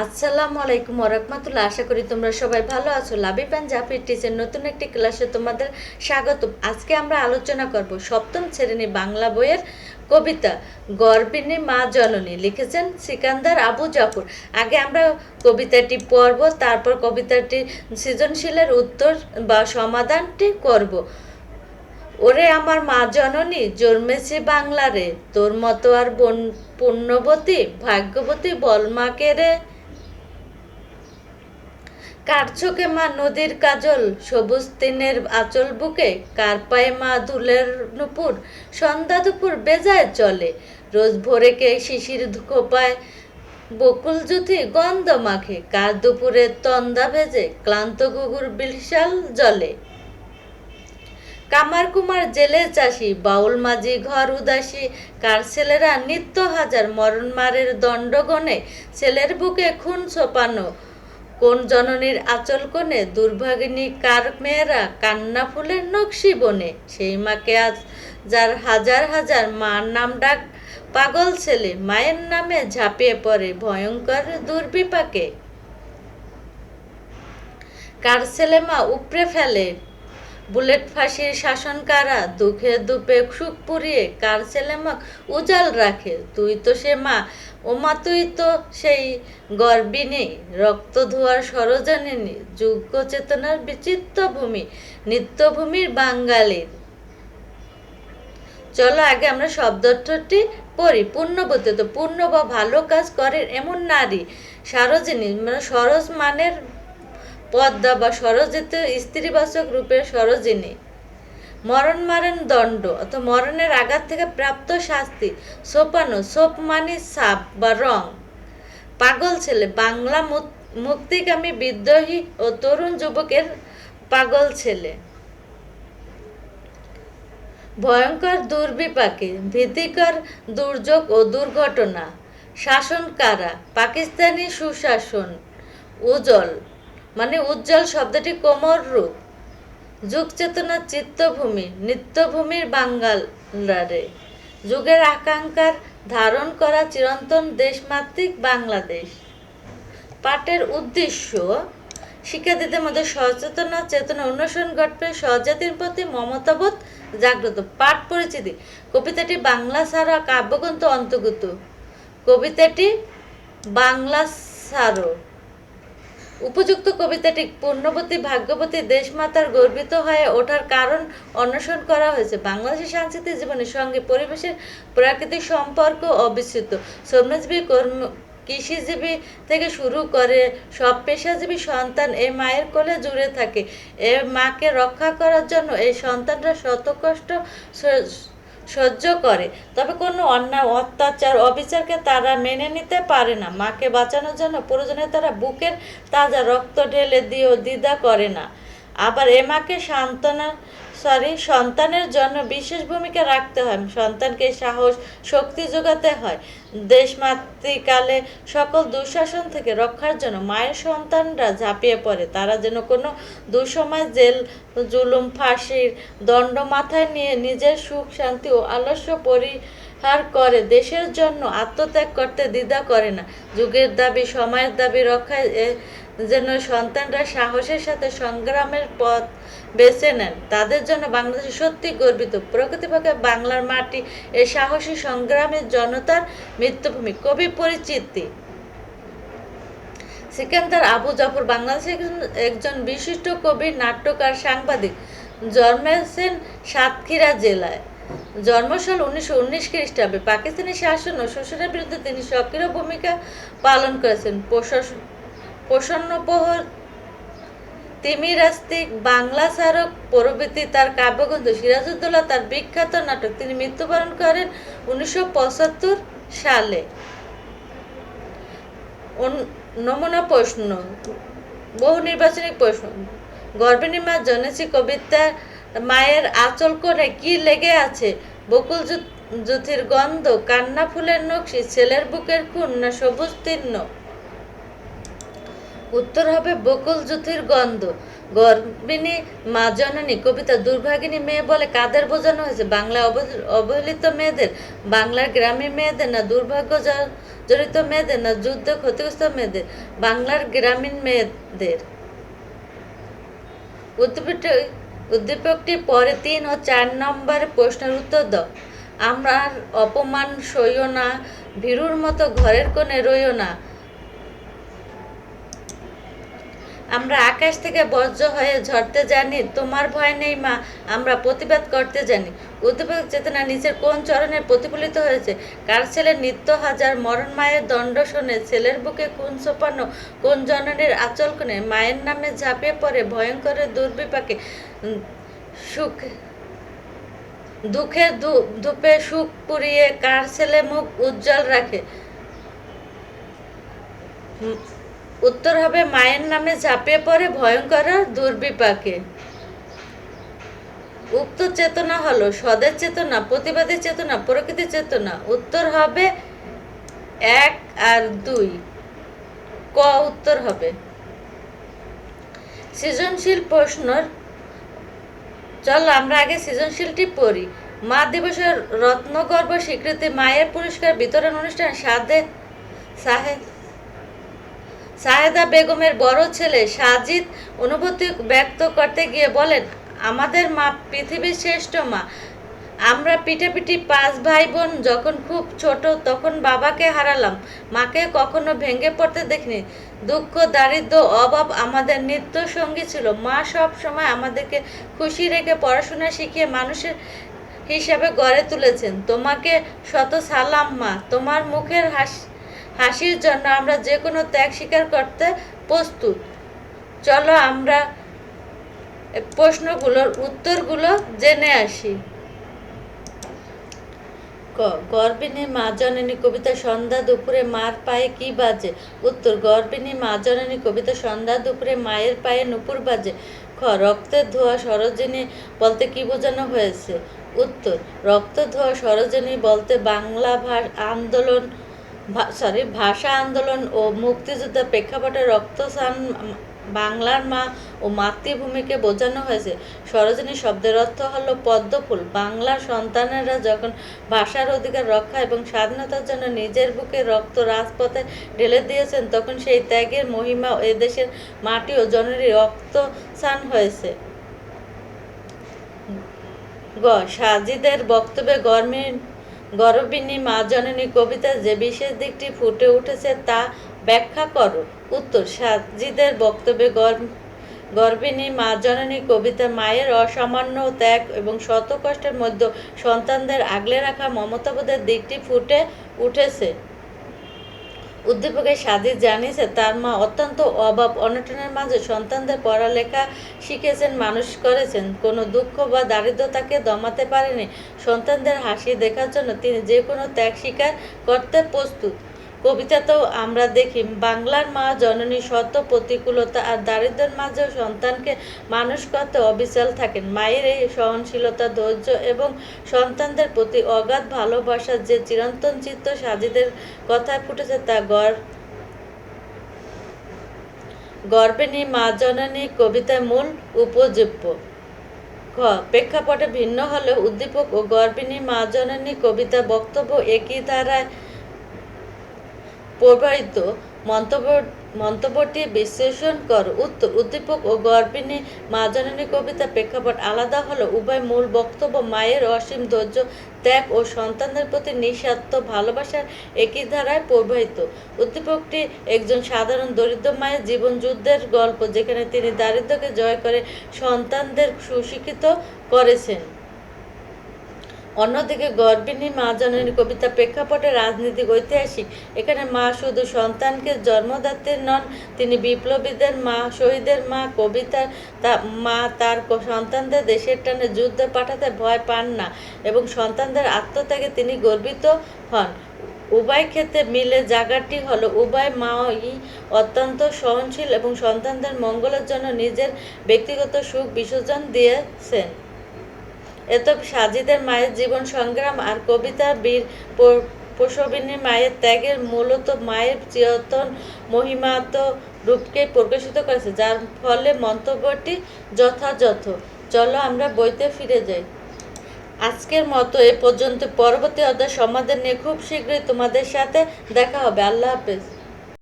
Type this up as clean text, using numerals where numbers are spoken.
আসসালামু আলাইকুম ওয়া আশা করি তোমরা সবাই ভালো আছো। লাবিব অ্যান্ড জাফির টিচার নতুন একটি ক্লাসে তোমাদের স্বাগত। আজকে আমরা আলোচনা করব সপ্তম শ্রেণী বাংলা বইয়ের কবিতা গর্বিণী মা জননী, লিখেছেন সিকান্দার আবু জাফর। আগে আমরা কবিতাটি পড়ব, তারপর কবিতাটি সৃজনশীলের উত্তর বা সমাধানটি করব। ওরে আমার মা জননী, জন্মেছি বাংলারে, তোর মতো আর পুণ্যবতী ভাগ্যবতী বল মাকে রে। কার চোখে মা নদীর কাজল, সবুজ তিনের আঁচল বুকে, কার পায়ে মা ধুলের নুপুর, সন্ধ্যা দুপুর বেজায় চলে। রোজ ভোরে কে শিশির খোপায় বকুল জুথি গন্ধ মাখে, কার দুপুরে তন্দা ভেজে ক্লান্ত গুগুর বিশাল জলে। কামার কুমার জেলে চাষি, বাউল মাঝি ঘর উদাসী, কার ছেলেরা নিত্য হাজার মরণ মারের দণ্ড গণে, ছেলের বুকে খুন ছোপানো কোন জননীর আঁচল কোণে, দুর্ভাগিনী কার মেয়েরা কান্না ফুলের নকশি বনে। সেই মাকে আজ যার হাজার হাজার মার নাম ডাক পাগল ছেলে, মায়ের নামে ঝাঁপিয়ে পড়ে ভয়ঙ্কর দুর্বিপাকে। কার ছেলে মা উপড়ে ফেলে বুলেট ফাঁসির শাসন কারা, দুঃখে দুপে সুখ পুরিয়ে কার ছেলে মা উজাল রাখে। তুই তো সে মা, ও মা তুই তো সেই গর্বিণী, রক্ত ধোয়ার সরজননী, যোগ্য চেতনার বিচিত্র ভূমি, নিত্যভূমির বাঙালির। চলো আগে আমরা শব্দটি পড়ি। পুণ্যবতী, তো পূর্ণ বা ভালো কাজ করে এমন নারী। সারজনী মানে সরজ মানের পদ্মা বা সরজিত স্ত্রীবাচক রূপের সরোজিনী। মরণ মারেন দণ্ড অথবা মরণের আঘাত থেকে প্রাপ্ত শাস্তি। সোপানো, সোপ মানে সাপ বা রং। পাগল ছেলে, বাংলা মুক্তিগামী বিদ্রোহী ও তরুণ যুবকের পাগল ছেলে। ভয়ঙ্কর দুর্বিপাকে, ভীতিকর দুর্যোগ ও দুর্ঘটনা। শাসন কারা, পাকিস্তানি সুশাসন। উজ্জ্বল মানে উজ্জ্বল শব্দটি কোমর রূপ। যুগ চেতনার চিত্তভূমি, নিত্যভূমির বাঙালরে। যুগের আকাঙ্ক্ষার ধারণ করা চিরন্তন দেশমাতৃক বাংলাদেশ। পাঠের উদ্দেশ্য শিক্ষার্থীদের মধ্যে সচেতন চেতনা উন্নয়ন ঘটবে, স্বজাতির প্রতি মমতাবোধ জাগ্রত। পাঠ পরিচিতি, কবিতাটি বাংলা ছাড়া কাব্যগ্রন্থ অন্তর্গত। কবিতাটি বাংলা ছাড়ো। উপযুক্ত কবিতাটি পূর্ণবতী ভাগ্যবতী দেশমাতার গর্বিত হয়ে ওঠার কারণ অন্বেষণ করা হয়েছে। বাংলাদেশের সাংস্কৃতিক জীবনের সঙ্গে পরিবেশের প্রাকৃতিক সম্পর্ক অবিচ্ছেদ্য। শ্রমজীবী কৃষিজীবী থেকে শুরু করে সব পেশাজীবী সন্তান এই মায়ের কোলে জুড়ে থাকে। এ মাকে রক্ষা করার জন্য এই সন্তানরা শত কষ্ট সহ্য করে, তবে কোনো অন্যায় অত্যাচার অবিচারকে তারা মেনে নিতে পারে না। মাকে বাঁচানোর জন্য প্রয়োজনে তারা বুকের তাজা রক্ত ঢেলে দিয়েও দ্বিধা করে না। আবার এ মাকে সন্তানের জন্য বিশেষ ভূমিকা রাখতে হয়। সন্তানকে সাহস শক্তি যোগাতে হয়। দেশমাতৃকালে সকল দুঃশাসন থেকে রক্ষার জন্য মায়ের সন্তানরা ঝাঁপিয়ে পড়ে। তারা যেন কোনো দুঃসময় জেল জুলুম ফাঁসির দণ্ড মাথায় নিয়ে নিজের সুখ শান্তি ও আলস্য পরিহার করে দেশের জন্য আত্মত্যাগ করতে দ্বিধা করে না। যুগের দাবি সময়ের দাবি রক্ষায় যেন সন্তানরা সাহসের সাথে সংগ্রামের পথ বেছে নেন। তাদের জন্য বাংলাদেশ সত্যি গর্বিত। প্রকৃতপক্ষে বাংলার মাটি এ সাহসী সংগ্রামের জনতার মৃত্যুভূমি। কবি পরিচিতি, সিকান্দার আবু জাফর বাংলাদেশের একজন বিশিষ্ট কবি, নাট্যকার, সাংবাদিক। জন্মেছেন সাতক্ষীরা জেলায়। জন্মসাল 1919 খ্রিস্টাব্দে। পাকিস্তানি শাসন ও শোষণের বিরুদ্ধে তিনি সক্রিয় ভূমিকা পালন করেছেন। প্রসন্নপ্রহর, তিমিরাস্তিক, বাংলা স্মারক প্রভৃতি তার কাব্যগ্রন্থ। সিরাজউদ্দৌলা তার বিখ্যাত নাটক। তিনি মৃত্যুবরণ করেন 1975 সালে। নমুনা প্রশ্ন, বহু নির্বাচনিক প্রশ্ন। গর্ভিণী মা জনেছি কবিতা মায়ের আঁচল কোণে কি লেগে আছে? বকুল জুথির গন্ধ, কান্না ফুলের নকশি, ছেলের বুকের খুন না সবুজ তীর্ণ? উত্তর হবে বকুল জুথির গন্ধ। গর্ভিণী মা জননী কবিতা দুর্ভাগিনী মেয়ে বলে কাদের বোঝানো হয়েছে? বাংলা অবহেলিত মেয়েদের, বাংলার গ্রামীণ মেয়েদের না দুর্ভাগ্য জড়িত মেয়েদের না যুদ্ধে ক্ষতিগ্রস্ত মেয়েদের, বাংলার গ্রামীণ মেয়েদের। উদ্দীপকটি পরে 3 ও 4 নম্বর প্রশ্নের উত্তর দাও। আমার অপমান সইও না, ভীরুর মতো ঘরের কোণে রইও না। আমরা আকাশ থেকে বজ্র হয়ে ঝরতে জানি, তোমার ভয় নেই মা, আমরা প্রতিবাদ করতে জানি। উদ্দীপক চেতনা নিচের কোন চরণে প্রতিফলিত হয়েছে? কার ছেলের নিত্য হাজার মরণ মায়ের দণ্ড শোনে, ছেলের বুকে খুন সোপানো কোন জননীর আঁচল কোণে, মায়ের নামে ঝাঁপিয়ে পড়ে ভয়ঙ্কর দুর্বিপাকে, সুখ দুঃখে ধূপে সুখ পুড়িয়ে কার ছেলে মুখ উজ্জ্বল রাখে? উত্তর হবে মায়ের নামে ঝাঁপিয়ে পড়ে ভয়ঙ্কর দুর্বিপাকে। উক্ত চেতনা হলো স্বদেশ চেতনা, প্রতিবাদী চেতনা, প্রকৃতি চেতনা। উত্তর হবে 1 আর 2, ক উত্তর হবে। সৃজনশীল প্রশ্নর, চলো আমরা আগে সৃজনশীলটি পড়ি। মা দিবসের রত্নগর্ভ স্বীকৃতি মায়ের পুরস্কার বিতরণ অনুষ্ঠান সাহেদা বেগমের বড় ছেলে সাজিদ অনুভূতি ব্যক্ত করতে গিয়ে বলেন, আমাদের মা পৃথিবীর শ্রেষ্ঠ মা। আমরা পিঠাপিঠি 5 ভাই বোন যখন খুব ছোট তখন বাবাকে হারালাম, মাকে কখনো ভেঙে পড়তে দেখিনি। দুঃখ, দারিদ্র্য, অভাব আমাদের নিত্য সঙ্গী ছিল। মা সব সময় আমাদেরকে খুশি রেখে পড়াশোনা শিখিয়ে মানুষের হিসাবে গড়ে তুলেছেন। তোমাকে শত সালাম মা, তোমার মুখের হাসির জন্য আমরা যে কোনো ত্যাগ স্বীকার করতে প্রস্তুত। চলো আমরা প্রশ্নগুলোর উত্তরগুলো জেনে আসি। গর্ভিণী মা জননী কবিতা সন্ধ্যা দুপুরে মার পায়ে কি বাজে? উত্তর, গর্ভিণী মা জননী কবিতা সন্ধ্যা দুপুরে মায়ের পায়ে নুপুর বাজে। খ, রক্তের ধোয়া সরোজিনী বলতে কি বোঝানো হয়েছে? উত্তর, রক্ত ধোয়া সরোজিনী বলতে বাংলা ভাষা আন্দোলন ও মুক্তিযুদ্ধের প্রেক্ষাপটে রক্তস্নান বাংলার মা ও মাতৃভূমিকে বোঝানো হয়েছে। সরোজিনী শব্দের অর্থ হলো পদ্ম ফুল। বাংলার সন্তানেরা যখন ভাষার অধিকার রক্ষা এবং স্বাধীনতার জন্য নিজের বুকে রক্ত রাজপথে ঢেলে দিয়েছেন, তখন সেই ত্যাগের মহিমা এদেশের মাটি ও জননীর রক্তস্নান হয়েছে। গ, সাজিদের বক্তব্যে গর্ভিণী মা জননী কবিতা যে বিশেষ দিকটি ফুটে উঠেছে তা ব্যাখ্যা করো। উত্তর, সাজিদের বক্তব্যে গর্ভিণী মা জননী কবিতা মায়ের অসামান্য ত্যাগ এবং শত কষ্টের মধ্যে সন্তানদের আগলে রাখা মমতাবোধের দিকটি ফুটে উঠেছে। উদ্দীপকের সাজিদ জানিয়েছে তার মা অত্যন্ত অভাব অনটনের মাঝে সন্তানদের পড়ালেখা শিখেছেন, মানুষ করেছেন। কোনো দুঃখ বা দারিদ্র্য তাকে দমাতে পারেনি। সন্তানদের হাসি দেখার জন্য তিনি যে কোনো ত্যাগ স্বীকার করতে প্রস্তুত। কবিতাতেও আমরা দেখি বাংলার মা জননী শত প্রতিকূলতা আর দারিদ্র্যের মাঝেও সন্তানকে মানুষ করতে অবিচল থাকেন। মায়ের এই সহনশীলতা, ধৈর্য এবং সন্তানদের প্রতি অগাধ ভালোবাসার যে চিরন্তন চিত্র সাজিদের কথায় ফুটেছে তা গর্ভিণী মা জননী কবিতার মূল উপজীব্য। খ, প্রেক্ষাপটে ভিন্ন হলেও উদ্দীপক ও গর্ভিণী মা জননী কবিতা বক্তব্য একই ধারায় প্রবাহিত। মন্তব্যটি বিশ্লেষণ করো। উত্তর, উদ্দীপক ও গর্ভিণী মা জননী কবিতা প্রেক্ষাপট আলাদা হলেও উভয় মূল বক্তব্য মায়ের অসীম ধৈর্য, ত্যাগ ও সন্তানদের প্রতি নিঃস্বার্থ ভালোবাসার একই ধারায় প্রবাহিত। উদ্দীপকটি একজন সাধারণ দরিদ্র মায়ের জীবন যুদ্ধের গল্প, যেখানে তিনি দারিদ্র্যকে জয় করে সন্তানদের সুশিক্ষিত করেছেন। অন্যদিকে গর্ভিণী মা জননী কবিতা প্রেক্ষাপটে রাজনীতিক ঐতিহাসিক। এখানে মা শুধু সন্তানকে জন্মদাত্রী নন, তিনি বিপ্লবীদের মা, শহীদের মা। কবিতার মা তার সন্তানদের দেশের টানে যুদ্ধে পাঠাতে ভয় পান না এবং সন্তানদের আত্মত্যাগে তিনি গর্বিত হন। উভয় ক্ষেত্রে মিলে জায়গাটি হলো উভয় মাই অত্যন্ত সহনশীল এবং সন্তানদের মঙ্গলের জন্য নিজের ব্যক্তিগত সুখ বিসর্জন দিয়েছেন। এত সাজিদের মায়ের জীবন সংগ্রাম আর কবিতার বীর প্রসবিনী মায়ের ত্যাগের মূলত মায়ের চিরন্তন মহিমাত রূপকে প্রকাশিত করেছে, যার ফলে মন্তব্যটি যথাযথ। চলো আমরা বইতে ফিরে যাই। আজকের মতো এ পর্যন্ত। পরবর্তী অধ্যায় সমাধান নিয়ে খুব শীঘ্রই তোমাদের সাথে দেখা হবে। আল্লাহ হাফেজ।